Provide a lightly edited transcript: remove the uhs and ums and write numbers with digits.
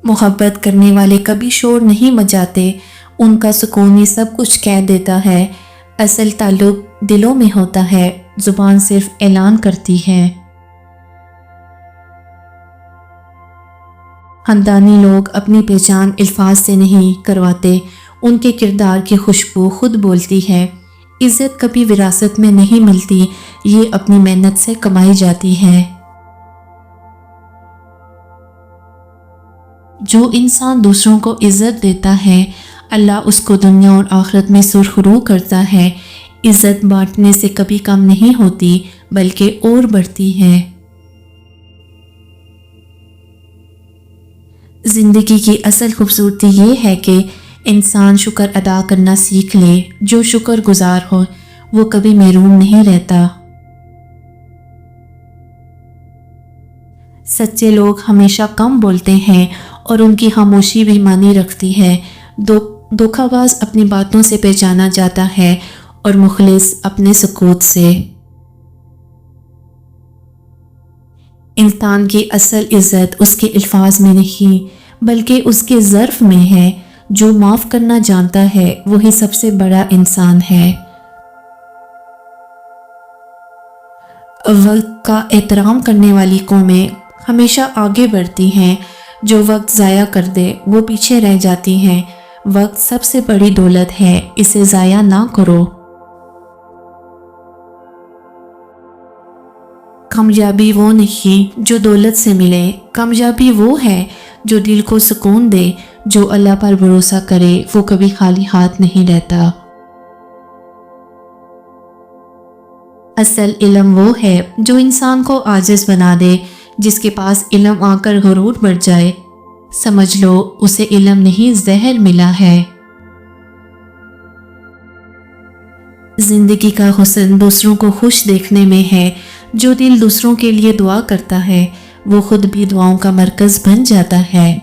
محبت کرنے والے کبھی شور نہیں مچاتے، ان کا سکون ہی سب کچھ کہہ دیتا ہے۔ اصل تعلق دلوں میں ہوتا ہے، زبان صرف اعلان کرتی ہے۔ خاندانی لوگ اپنی پہچان الفاظ سے نہیں کرواتے، ان کے کردار کی خوشبو خود بولتی ہے۔ عزت کبھی وراثت میں نہیں ملتی، یہ اپنی محنت سے کمائی جاتی ہے۔ جو انسان دوسروں کو عزت دیتا ہے، اللہ اس کو دنیا اور آخرت میں سرخرو کرتا ہے۔ عزت بانٹنے سے کبھی کم نہیں ہوتی، بلکہ اور بڑھتی ہے۔ زندگی کی اصل خوبصورتی یہ ہے کہ انسان شکر ادا کرنا سیکھ لے۔ جو شکر گزار ہو وہ کبھی محروم نہیں رہتا۔ سچے لوگ ہمیشہ کم بولتے ہیں اور ان کی خاموشی بھی معنی رکھتی ہے۔ دھوکہ باز اپنی باتوں سے پہچانا جاتا ہے اور مخلص اپنے سکوت سے۔ انسان کی اصل عزت اس کے الفاظ میں نہیں بلکہ اس کے ظرف میں ہے۔ جو معاف کرنا جانتا ہے وہی سب سے بڑا انسان ہے۔ وقت کا احترام کرنے والی قومیں ہمیشہ آگے بڑھتی ہیں، جو وقت ضائع کر دے وہ پیچھے رہ جاتی ہیں۔ وقت سب سے بڑی دولت ہے، اسے ضائع نہ کرو۔ کامیابی وہ نہیں جو دولت سے ملے، کامیابی وہ ہے جو دل کو سکون دے۔ جو اللہ پر بھروسہ کرے وہ کبھی خالی ہاتھ نہیں رہتا۔ اصل علم وہ ہے جو انسان کو عاجز بنا دے۔ جس کے پاس علم آ کر غرور بڑھ جائے، سمجھ لو اسے علم نہیں زہر ملا ہے۔ زندگی کا حسن دوسروں کو خوش دیکھنے میں ہے۔ جو دل دوسروں کے لیے دعا کرتا ہے وہ خود بھی دعاؤں کا مرکز بن جاتا ہے۔